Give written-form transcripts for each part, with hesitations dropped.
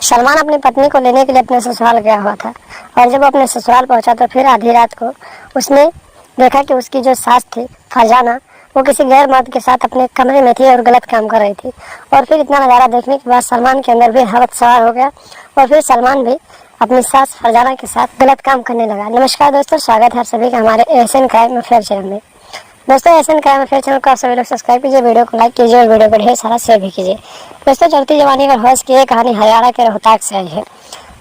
सलमान अपनी पत्नी को लेने के लिए अपने ससुराल गया हुआ था और जब वो अपने ससुराल पहुंचा तो फिर आधी रात को उसने देखा कि उसकी जो सास थी फरजाना, वो किसी गैर मर्द के साथ अपने कमरे में थी और गलत काम कर रही थी। और फिर इतना नज़ारा देखने के बाद सलमान के अंदर भी हवस सवार हो गया और फिर सलमान भी अपनी सास फरजाना के साथ गलत काम करने लगा। नमस्कार दोस्तों, स्वागत है सभी का हमारे एशियन क्राइम अफेयर चैनल में। दोस्तों, एशियन क्राइम अफेयर चैनल को आप सभी लोग सब्सक्राइब कीजिए, वीडियो को लाइक कीजिए और वीडियो को ढेर सारा शेयर भी कीजिए। दोस्तों, चलती जवानी और हौस की एक कहानी हरियाणा के रोहतक से आई है,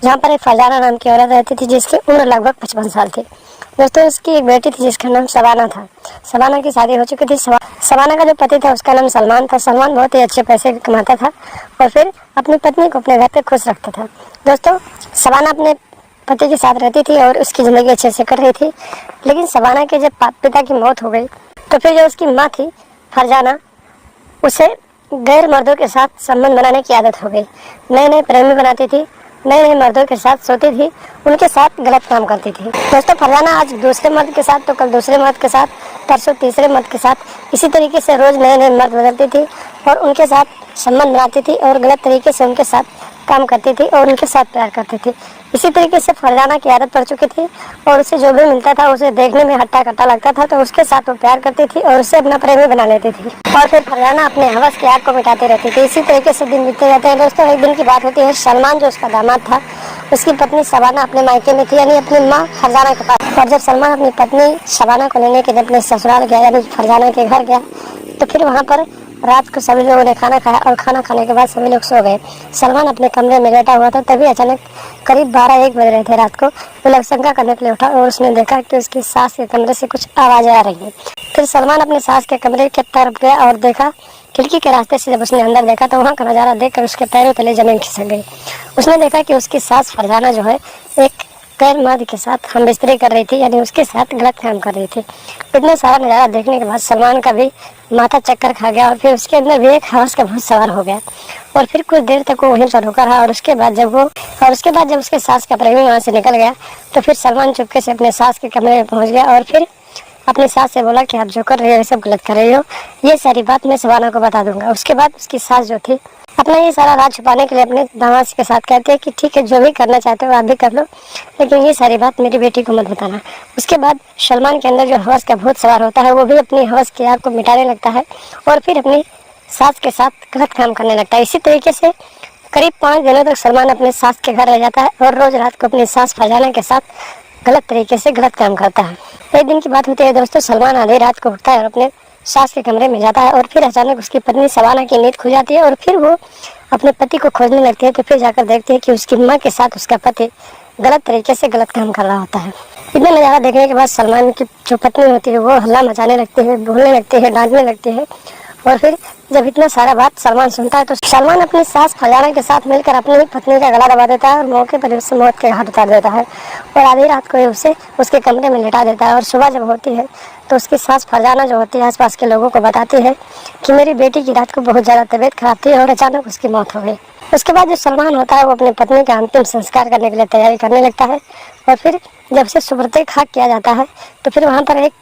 जहाँ पर एक फरजाना नाम की औरत रहती थी जिसकी उम्र लगभग 55 साल थी। दोस्तों, उसकी एक बेटी थी जिसका नाम शबाना था। शबाना की शादी हो चुकी थी। शबाना का जो पति था उसका नाम सलमान था। सलमान बहुत ही अच्छे पैसे कमाता था और फिर अपनी पत्नी को अपने घर पे खुश रखता था। दोस्तों, शबाना अपने पति के साथ रहती थी और उसकी ज़िंदगी अच्छे से कर रही थी। लेकिन शबाना के जब पिता की मौत हो गई तो फिर जो उसकी माँ थी फरजाना, उसे गैर मर्दों के साथ संबंध बनाने की आदत हो गई। नए नए प्रेमी बनाती थी, नए नए मर्दों के साथ सोती थी, उनके साथ गलत काम करती थी। दोस्तों, फरजाना आज दूसरे मर्द के साथ तो कल दूसरे मर्द के साथ, परसों तीसरे मर्द के साथ, इसी तरीके से रोज़ नए नए मर्द बदलती थी और उनके साथ संबंध बनाती थी और गलत तरीके से उनके साथ काम करती थी और उनके साथ प्यार करती थी। इसी तरीके से फरजाना की आदत पड़ चुकी थी और उसे जो भी मिलता था उसे देखने में हट्टा कट्टा लगता था, तो उसके साथ वो प्यार करती थी और उसे अपना प्रेमी बना लेती थी। और फिर फरजाना अपने हवस की आग को मिटाती रहती थी। इसी तरीके से दिन बीतते जाते हैं। दोस्तों, एक दिन की बात होती है, सलमान जो उसका दामाद था, उसकी पत्नी शबाना अपने मायके में थी, यानी अपनी माँ फरजाना के पास। और जब सलमान अपनी पत्नी शबाना को लेने के लिए अपने ससुराल गया, यानी फरजाना के घर गया, तो फिर वहाँ पर रात को सभी लोगों ने खाना खाया और खाना खाने के बाद सभी लोग सो गए। सलमान अपने कमरे में लेटा हुआ था, तभी अचानक करीब 12-1 बज रहे थे रात को, वो लोग शंका करने के लिए उठा और उसने देखा कि उसकी सास के कमरे से कुछ आवाज़ें आ रही हैं। फिर सलमान अपने सास के कमरे के तरफ गया और देखा, खिड़की के रास्ते से जब उसने अंदर देखा तो वहाँ का नज़ारा देखकर उसके पैरों तले जमीन खिसक गई। उसने देखा कि उसकी सास फरजाना जो है एक गैर मर्द के साथ हम बिस्तरी कर रही थी, यानी उसके साथ गलत काम कर रही थी। इतना सारा नज़ारा देखने के बाद सलमान का भी माथा चक्कर खा गया और फिर उसके अंदर भी एक हवस का भूत सवार हो गया और फिर कुछ देर तक वो वहीं पर रुका रहा। और उसके बाद जब उसके सास का प्रेमी वहाँ से निकल गया तो फिर सलमान चुपके से अपने सास के कमरे में पहुँच गया और फिर अपनी सास से बोला कि आप जो कर रही हो ये सब गलत कर रही हो, ये सारी बात मैं शबाना को बता दूंगा। उसके बाद उसकी सास जो थी अपना ये सारा राज छुपाने के लिए अपने दामाद के साथ कहती है कि ठीक है, जो भी करना चाहते हो आप भी कर लो, लेकिन ये सारी बात मेरी बेटी को मत बताना। उसके बाद सलमान के अंदर जो हवस का भूत सवार होता है वो भी अपनी हवस की आग को मिटाने लगता है और फिर अपनी सास के साथ गलत काम करने लगता है। इसी तरीके से करीब 5 दिनों तक सलमान अपने सास के घर रह जाता है और रोज रात को अपनी सास फरजाना के साथ गलत तरीके से गलत काम करता है। एक दिन की बात होती है दोस्तों, सलमान आधी रात को उठता है और अपने सास के कमरे में जाता है और फिर अचानक उसकी पत्नी शबाना की नींद खुल जाती है और फिर वो अपने पति को खोजने लगती है। तो फिर जाकर देखती है कि उसकी माँ के साथ उसका पति गलत तरीके से गलत काम कर रहा होता है। इतना नज़ारा देखने के बाद सलमान की जो पत्नी होती है वो हल्ला मचाने लगती है, बोलने लगती है, डांटने लगती है। और फिर जब इतना सारा बात सलमान सुनता है तो सलमान अपनी सास फरजाना के साथ मिलकर अपनी ही पत्नी का गला दबा देता है और मौके पर उसे मौत के घाट उतार देता है और आधी रात को ही उसे उसके कमरे में लिटा देता है। और सुबह जब होती है तो उसकी सास फरजाना जो होती है आसपास के लोगों को बताती है कि मेरी बेटी की रात को बहुत ज़्यादा तबीयत खराब थी और अचानक उसकी मौत हो गई। उसके बाद जो सलमान होता है वो अपनी पत्नी का अंतिम संस्कार करने के लिए तैयारी करने लगता है और फिर जब से सुबह खाक किया जाता है तो फिर वहाँ पर एक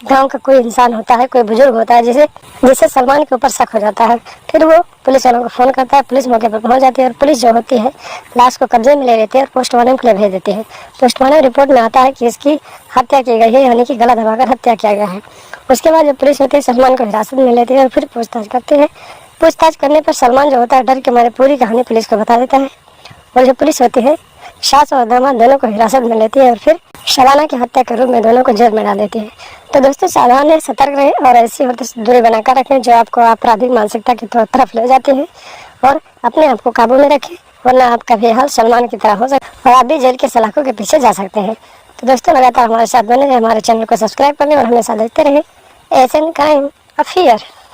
गांव का कोई इंसान होता है, कोई बुजुर्ग होता है जिसे सलमान के ऊपर शक हो जाता है। फिर वो पुलिस वालों को फ़ोन करता है, पुलिस मौके पर पहुंच जाती है और पुलिस जो होती है लाश को कब्जे में ले लेती है और पोस्टमार्टम के लिए भेज देती है। पोस्टमार्टम रिपोर्ट में आता है कि इसकी हत्या की गई है, यानी कि गला दबाकर हत्या किया गया है। उसके बाद जब पुलिस होती है सलमान को हिरासत में लेती है और फिर पूछताछ करते हैं। पूछताछ करने पर सलमान जो होता है डर के मारे पूरी कहानी पुलिस को बता देता है और जो पुलिस होती है सास और दामाद दोनों को हिरासत में लेती है और फिर शबाना की हत्या के रूप में दोनों को जेल में डाल देती है। तो दोस्तों, सावधान रहें, सतर्क रहें और ऐसी औरतों से दूरी बनाकर रखें जो आपको आपराधिक मानसिकता की तरफ ले जाती है और अपने आप को काबू में रखें, वरना आपका भी हाल सलमान की तरह हो सकता है और आप भी जेल के सलाखों के पीछे जा सकते हैं। तो दोस्तों, लगातार हमारे साथ बने रहें, हमारे चैनल को सब्सक्राइब करें और हमेशा देखते रहें एशियन क्राइम अफेयर।